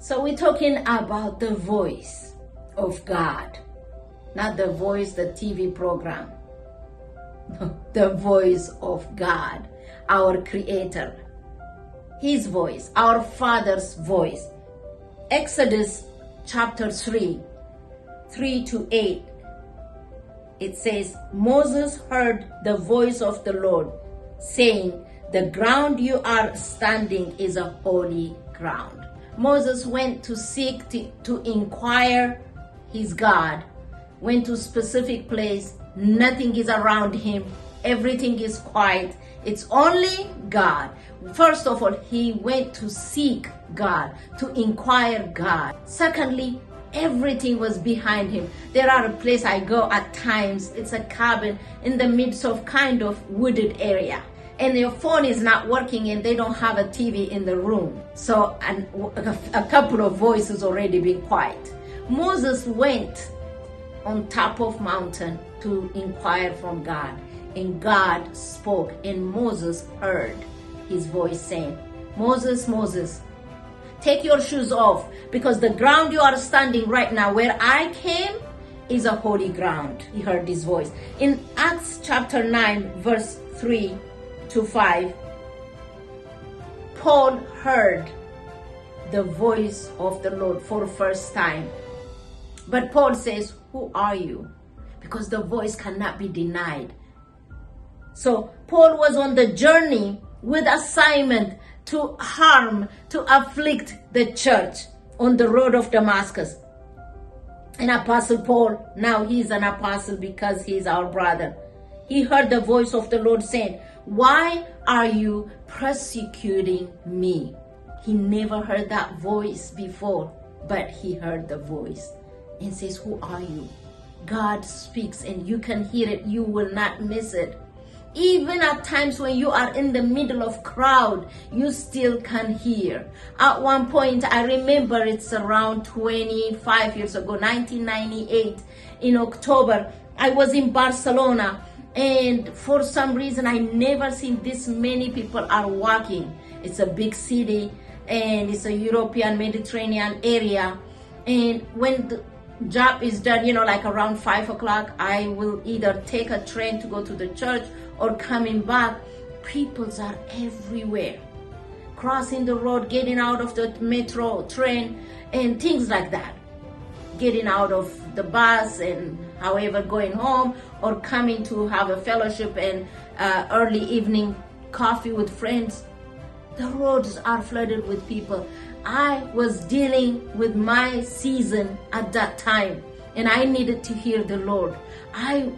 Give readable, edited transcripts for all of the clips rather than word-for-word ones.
So we're talking about the voice of God, not the voice, the TV program. The voice of God, our Creator, His voice, our Father's voice. Exodus chapter 3:3-8. It says, Moses heard the voice of the Lord, saying, the ground you are standing is a holy ground. Moses went to seek to inquire his God, went to a specific place. Nothing is around him. Everything is quiet. It's only God. First of all, he went to seek God, to inquire God. Secondly, everything was behind him. There are a place I go at times. It's a cabin in the midst of kind of wooded area. And your phone is not working and they don't have a TV in the room. So a couple of voices already been quiet. Moses went on top of mountain to inquire from God. And God spoke, and Moses heard his voice saying, Moses, Moses, take your shoes off, because the ground you are standing right now, where I came, is a holy ground. He heard his voice. In Acts chapter 9, verse 3-5, Paul heard the voice of the Lord for the first time. But Paul says, who are you? Because the voice cannot be denied. So Paul was on the journey with assignment to harm, to afflict the church on the road of Damascus. And Apostle Paul, now he's an apostle because he's our brother. He heard the voice of the Lord saying, why are you persecuting me? He never heard that voice before, but he heard the voice and says, who are you? God speaks and you can hear it. You will not miss it. Even at times when you are in the middle of crowd, you still can hear. At one point, I remember it's around 25 years ago, 1998, in October, I was in Barcelona, and for some reason, I never seen this many people are walking. It's a big city, and it's a European Mediterranean area. And when the job is done, like around 5 o'clock, I will either take a train to go to the church or coming back. People are everywhere, crossing the road, getting out of the metro train and things like that, getting out of the bus and however going home or coming to have a fellowship and early evening coffee with friends. The roads are flooded with people. I was dealing with my season at that time, and I needed to hear the Lord. I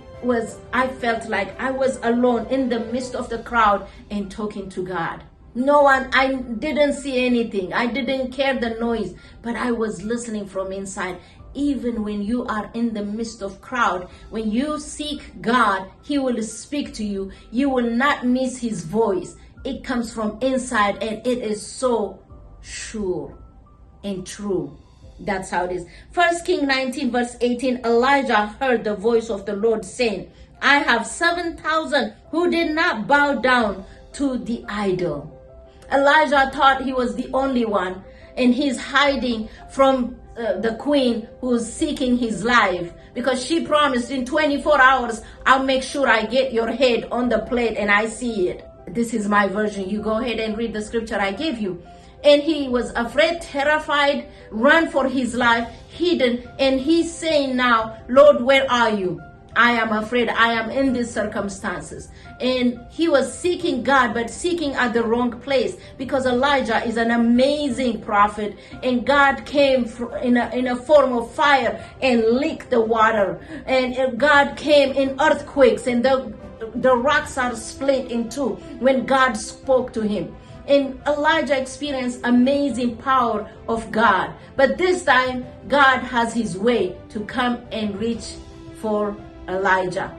felt like I was alone in the midst of the crowd and talking to God. No one, I didn't see anything. I didn't care the noise, but I was listening from inside. Even when you are in the midst of crowd, when you seek God, He will speak to you. You will not miss His voice. It comes from inside, and it is so sure and true. That's how it is. 1 Kings 19 verse 18, Elijah heard the voice of the Lord saying, I have 7,000 who did not bow down to the idol. Elijah thought he was the only one, and he's hiding from the queen who's seeking his life, because she promised in 24 hours, I'll make sure I get your head on the plate and I see it. This is my version. You go ahead and read the scripture I gave you. And he was afraid, terrified, ran for his life, hidden. And he's saying now, Lord, where are you? I am afraid. I am in these circumstances. And he was seeking God, but seeking at the wrong place, because Elijah is an amazing prophet. And God came in a form of fire and licked the water. And God came in earthquakes, and the rocks are split in two when God spoke to him. And Elijah experienced amazing power of God. But this time, God has his way to come and reach for Elijah.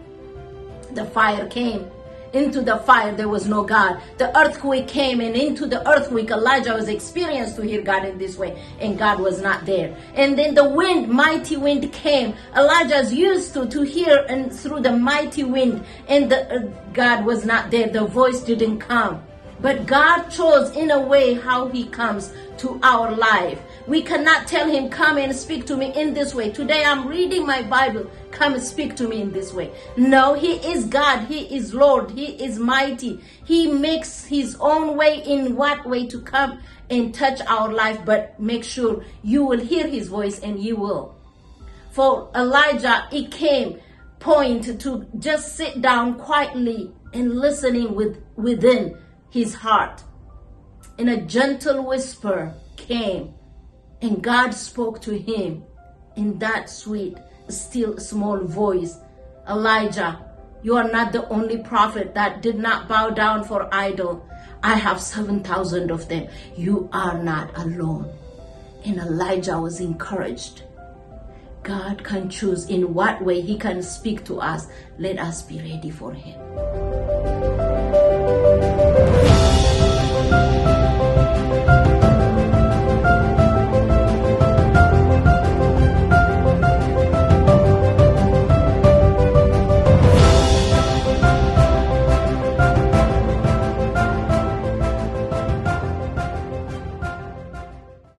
The fire came. Into the fire, there was no God. The earthquake came, and into the earthquake, Elijah was experienced to hear God in this way, and God was not there. And then the wind, mighty wind came. Elijah's used to hear and through the mighty wind, and God was not there. The voice didn't come. But God chose in a way how He comes to our life. We cannot tell him, come and speak to me in this way. Today I'm reading my Bible. Come and speak to me in this way. No, he is God. He is Lord. He is mighty. He makes his own way in what way to come and touch our life. But make sure you will hear his voice, and you will. For Elijah, it came point to just sit down quietly and listening within his heart. And a gentle whisper came, and God spoke to him in that sweet, still, small voice. Elijah, you are not the only prophet that did not bow down for idol. I have 7,000 of them. You are not alone. And Elijah was encouraged. God can choose in what way he can speak to us. Let us be ready for him.